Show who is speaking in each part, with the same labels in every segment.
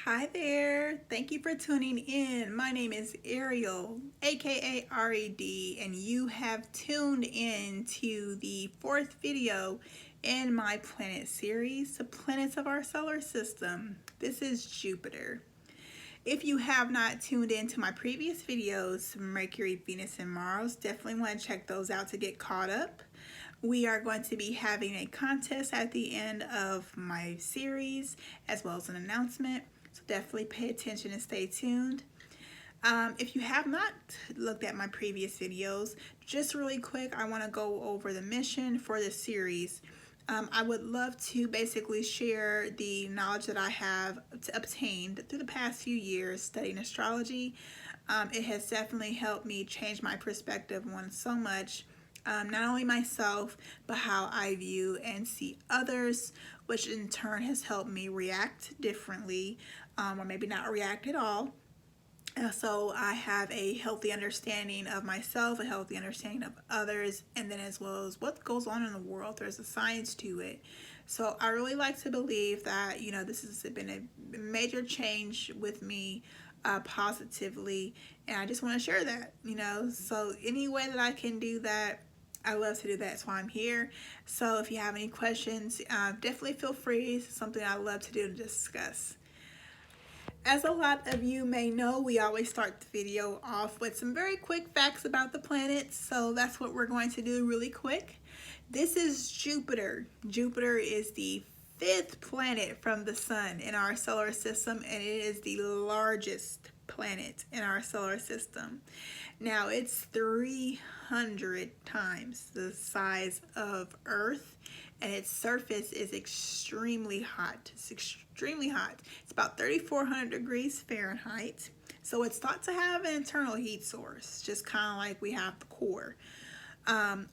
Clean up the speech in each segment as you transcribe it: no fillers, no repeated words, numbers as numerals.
Speaker 1: Hi there. Thank you for tuning in. My name is Ariel, aka RED, and you have tuned in to the fourth video in my planet series, the planets of our solar system. This is Jupiter. If you have not tuned in to my previous videos, Mercury, Venus, and Mars, definitely want to check those out to get caught up. We are going to be having a contest at the end of my series, as well as an announcement. So definitely pay attention and stay tuned. If you have not looked at my previous videos, just really quick, I want to go over the mission for this series. I would love to basically share the knowledge that I have obtained through the past few years studying astrology. It has definitely helped me change my perspective on so much, not only myself, but how I view and see others, which in turn has helped me react differently, or maybe not react at all. So I have a healthy understanding of myself, a healthy understanding of others, and then as well as what goes on in the world. There's a science to it. So I really like to believe that, this has been a major change with me, positively, and I just want to share that. So any way that I can do that, I love to do that. That's why I'm here. So if you have any questions, definitely feel free. It's something I love to do to discuss. As a lot of you may know, we always start the video off with some very quick facts about the planets, so that's what we're going to do really quick. This is Jupiter. Jupiter is the fifth planet from the sun in our solar system, and it is the largest planet in our solar system. Now, it's 300 times the size of Earth, and its surface is extremely hot. It's extremely hot. It's about 3,400 degrees Fahrenheit. So it's thought to have an internal heat source, just kind of like we have the core.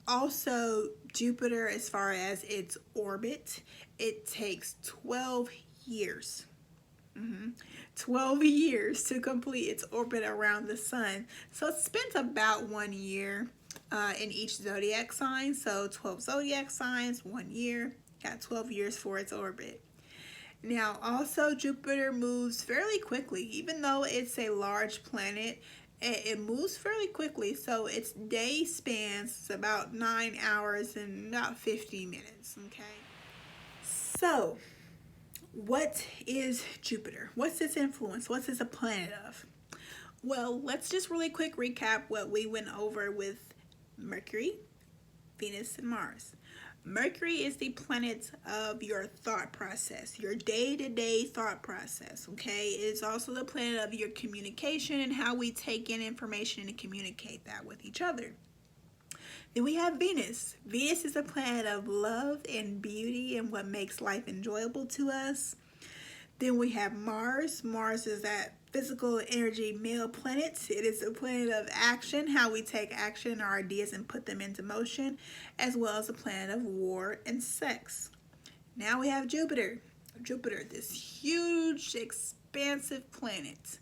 Speaker 1: Also, Jupiter, as far as its orbit, it takes 12 years. 12 years to complete its orbit around the sun. So it spends about 1 year in each zodiac sign. So 12 zodiac signs, 1 year, got 12 years for its orbit. Now, also, Jupiter moves fairly quickly. Even though it's a large planet, it moves fairly quickly. So its day spans about 9 hours and about 50 minutes. Okay. So, what is Jupiter? What's its influence? What's it a planet of? Well, let's just really quick recap what we went over with Mercury, Venus, and Mars. Mercury is the planet of your thought process, your day-to-day thought process, okay? It's also the planet of your communication and how we take in information and communicate that with each other. Then we have Venus. Venus is a planet of love and beauty and what makes life enjoyable to us. Then we have Mars. Mars is that physical energy male planet. It is a planet of action, how we take action, our ideas, and put them into motion, as well as a planet of war and sex. Now we have Jupiter. Jupiter, this huge, expansive planet.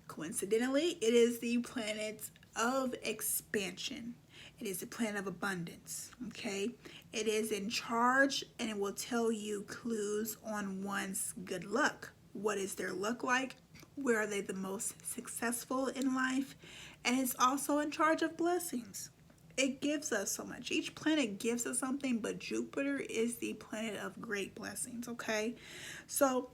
Speaker 1: Coincidentally, it is the planet of expansion. It is a planet of abundance, okay? It is in charge and it will tell you clues on one's good luck. What is their luck like? Where are they the most successful in life? And it's also in charge of blessings. It gives us so much. Each planet gives us something, but Jupiter is the planet of great blessings, okay? So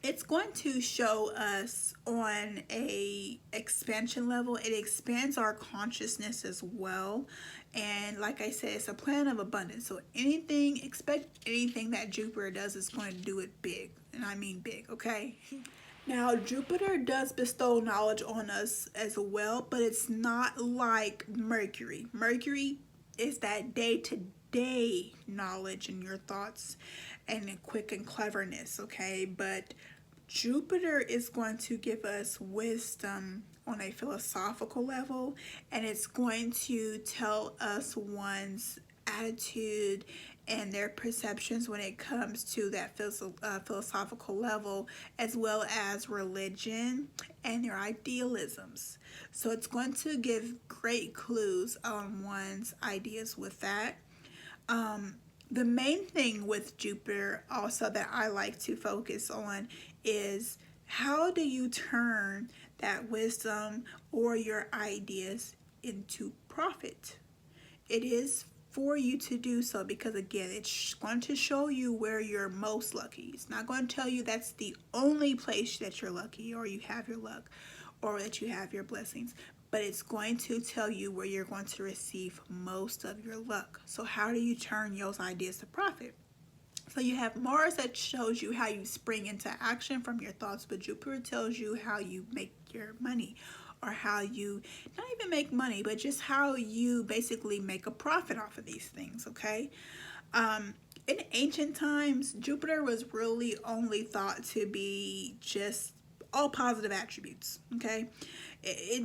Speaker 1: it's going to show us on a expansion level. It expands our consciousness as well, and like I said, it's a planet of abundance. So expect anything that Jupiter does is going to do it big, and I mean big, okay? Now, Jupiter does bestow knowledge on us as well, but it's not like Mercury. Mercury is that day-to-day knowledge and your thoughts and quick and cleverness, okay? But Jupiter is going to give us wisdom on a philosophical level, and it's going to tell us one's attitude and their perceptions when it comes to that philosophical level, as well as religion and their idealisms. So it's going to give great clues on one's ideas with that. The main thing with Jupiter also that I like to focus on is How do you turn that wisdom or your ideas into profit? It is for you to do so because, again, it's going to show you where you're most lucky. It's not going to tell you that's the only place that you're lucky or you have your luck or that you have your blessings, but it's going to tell you where you're going to receive most of your luck. So how do you turn those ideas to profit? So you have Mars that shows you how you spring into action from your thoughts, but Jupiter tells you how you make your money, or how you not even make money, but just how you basically make a profit off of these things, okay? In ancient times, Jupiter was really only thought to be just all positive attributes, okay?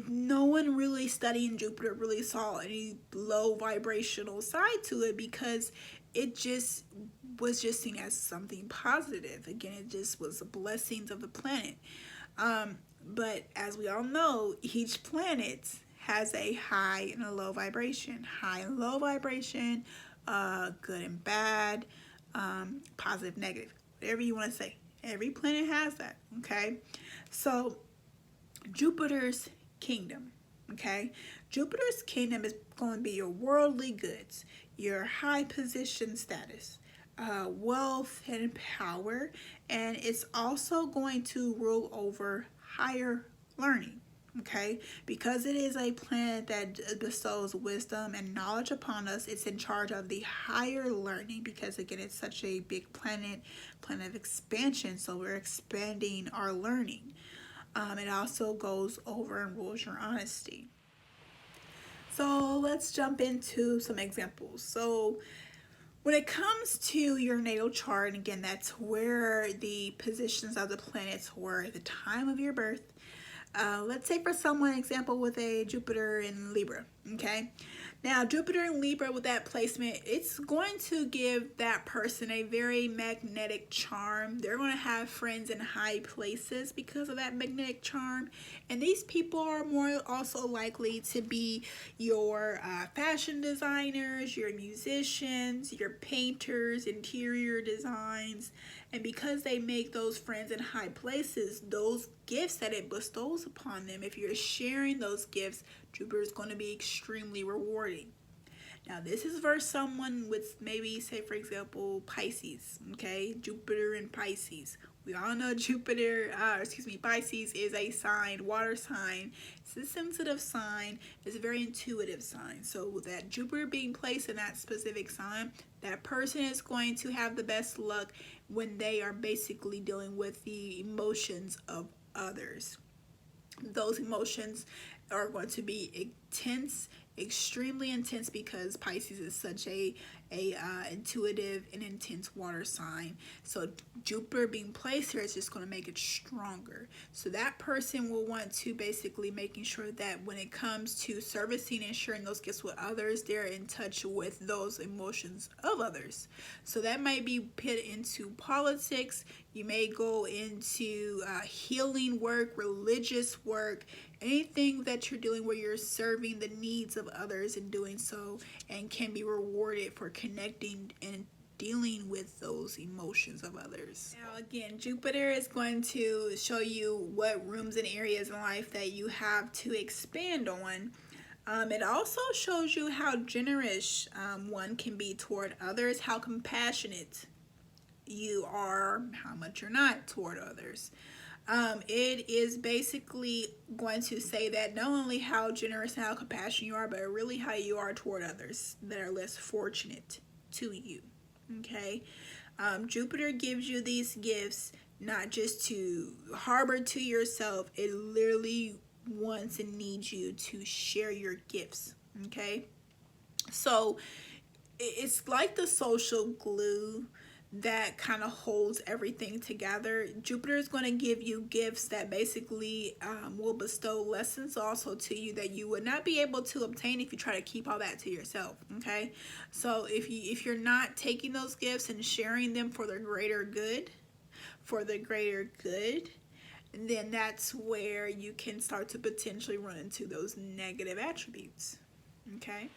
Speaker 1: No one really studying Jupiter really saw any low vibrational side to it because it just was just seen as something positive. Again, it just was the blessings of the planet. But as we all know, each planet has a high and a low vibration. High and low vibration, good and bad, positive, negative, whatever you want to say. Every planet has that, okay? So Jupiter's kingdom, okay? Jupiter's kingdom is going to be your worldly goods, your high position status, wealth and power, and it's also going to rule over higher learning, okay? Because it is a planet that bestows wisdom and knowledge upon us, it's in charge of the higher learning because, again, it's such a big planet of expansion, so we're expanding our learning. It also goes over and rules your honesty. So let's jump into some examples. So when it comes to your natal chart, and again, that's where the positions of the planets were at the time of your birth. Let's say for someone, example, with a Jupiter in Libra, okay? Now, Jupiter in Libra with that placement, it's going to give that person a very magnetic charm. They're going to have friends in high places because of that magnetic charm. And these people are more also likely to be your fashion designers, your musicians, your painters, interior designs. And because they make those friends in high places, those gifts that it bestows upon them, if you're sharing those gifts, Jupiter is going to be extremely rewarding. Now, this is for someone with maybe, say, for example, Pisces, okay? Jupiter in Pisces. We all know Pisces is a sign, water sign. It's a sensitive sign. It's a very intuitive sign. So with that Jupiter being placed in that specific sign, that person is going to have the best luck when they are basically dealing with the emotions of others. Those emotions are going to be intense, extremely intense, because Pisces is such a intuitive and intense water sign. So Jupiter being placed here is just going to make it stronger. So that person will want to basically making sure that when it comes to servicing and sharing those gifts with others, they're in touch with those emotions of others. So that might be put into politics. You may go into healing work, religious work, anything that you're doing where you're serving the needs of others and doing so, and can be rewarded for connecting and dealing with those emotions of others. Now, again, Jupiter is going to show you what rooms and areas in life that you have to expand on. It also shows you how generous one can be toward others, how compassionate you are, how much you're not toward others. It is basically going to say that not only how generous and how compassionate you are, but really how you are toward others that are less fortunate to you. Okay? Jupiter gives you these gifts not just to harbor to yourself. It literally wants and needs you to share your gifts. Okay? So it's like the social glue that kind of holds everything together. Jupiter is going to give you gifts that basically will bestow lessons also to you that you would not be able to obtain if you try to keep all that to yourself. Okay, so if you're not taking those gifts and sharing them for the greater good, then that's where you can start to potentially run into those negative attributes. Okay.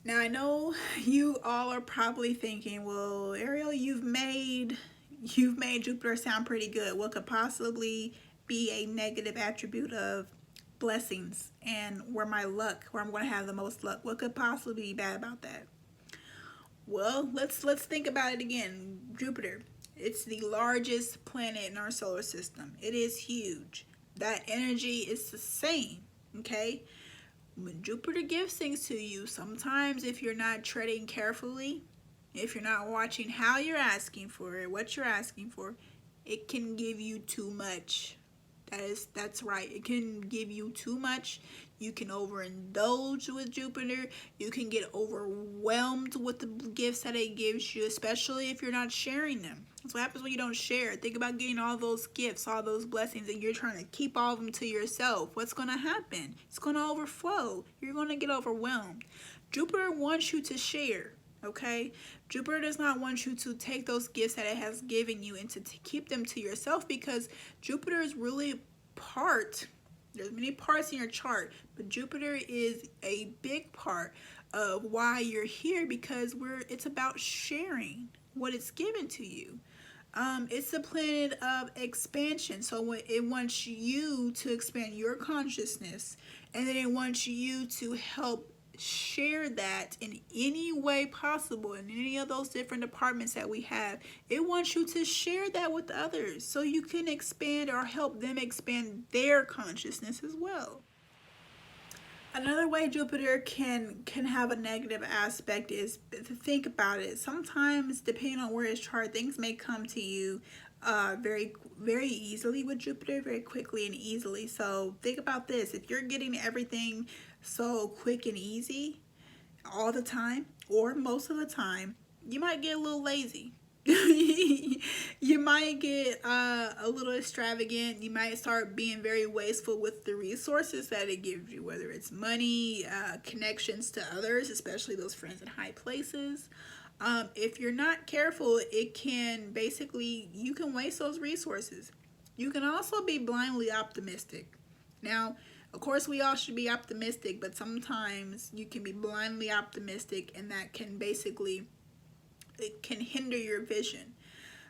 Speaker 1: Now, I know you all are probably thinking, well, Ariel, you've made Jupiter sound pretty good. What could possibly be a negative attribute of blessings and where I'm going to have the most luck? What could possibly be bad about that? Well, let's think about it again. Jupiter. It's the largest planet in our solar system. It is huge. That energy is the same, okay? When Jupiter gives things to you, sometimes if you're not treading carefully, if you're not watching how you're asking for it, what you're asking for, it can give you too much. That's right. It can give you too much. You can overindulge with Jupiter. You can get overwhelmed with the gifts that it gives you, especially if you're not sharing them. That's what happens when you don't share. Think about getting all those gifts, all those blessings, and you're trying to keep all of them to yourself. What's going to happen? It's going to overflow. You're going to get overwhelmed. Jupiter wants you to share. Okay, Jupiter does not want you to take those gifts that it has given you and to keep them to yourself, because Jupiter is really there's many parts in your chart, but Jupiter is a big part of why you're here, because it's about sharing what it's given to you. It's a planet of expansion, so it wants you to expand your consciousness, and then it wants you to help share that in any way possible in any of those different departments that we have. It wants you to share that with others so you can expand or help them expand their consciousness as well. Another way Jupiter can have a negative aspect is to think about it. Sometimes, depending on where it's chart, things may come to you very easily with Jupiter, very quickly and easily. So think about this. If you're getting everything so quick and easy all the time, or most of the time, you might get a little lazy. You might get a little extravagant. You might start being very wasteful with the resources that it gives you, whether it's money, connections to others, especially those friends in high places. If you're not careful, it can you can waste those resources. You can also be blindly optimistic. Now, of course, we all should be optimistic, but sometimes you can be blindly optimistic, and that can it can hinder your vision.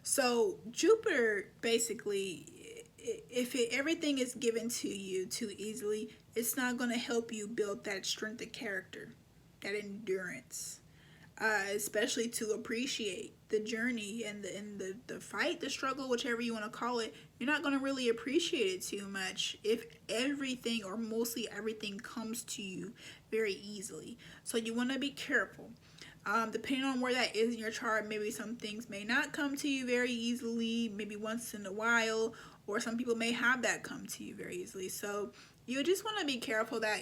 Speaker 1: So Jupiter, basically, if everything is given to you too easily, it's not going to help you build that strength of character, that endurance, especially to appreciate the journey and the fight, the struggle, whichever you want to call it. You're not going to really appreciate it too much if everything, or mostly everything, comes to you very easily. So you want to be careful. Depending on where that is in your chart, maybe some things may not come to you very easily, maybe once in a while, or some people may have that come to you very easily. So you just want to be careful that,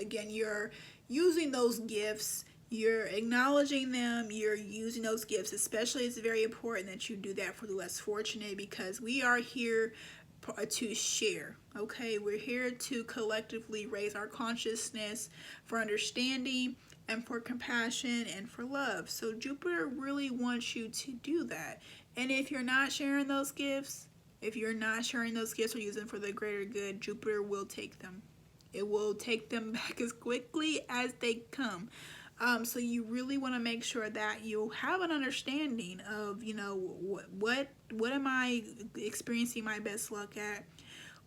Speaker 1: again, you're using those gifts, you're acknowledging them, you're using those gifts. Especially, it's very important that you do that for the less fortunate, because we are here to share. Okay, we're here to collectively raise our consciousness for understanding and for compassion and for love. So Jupiter really wants you to do that. And if you're not sharing those gifts, or using them for the greater good, Jupiter will take them. It will take them back as quickly as they come. So you really want to make sure that you have an understanding of, what am I experiencing my best luck at?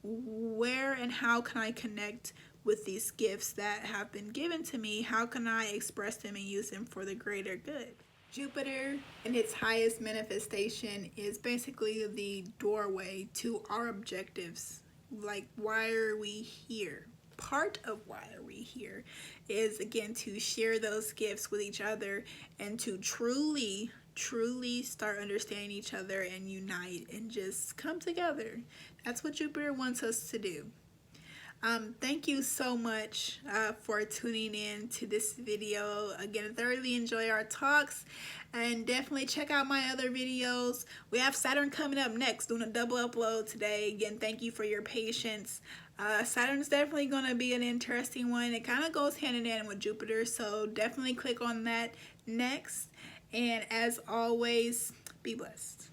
Speaker 1: Where and how can I connect with these gifts that have been given to me? How can I express them and use them for the greater good? Jupiter, in its highest manifestation, is basically the doorway to our objectives. Like, why are we here? Part of why are we here is, again, to share those gifts with each other and to truly start understanding each other and unite and just come together. That's what Jupiter wants us to do. Thank you so much for tuning in to this video. Again, thoroughly enjoy our talks, and definitely check out my other videos. We have Saturn coming up next, doing a double upload today. Again, thank you for your patience. Saturn's definitely going to be an interesting one. It kind of goes hand in hand with Jupiter, so definitely click on that next. And as always, be blessed.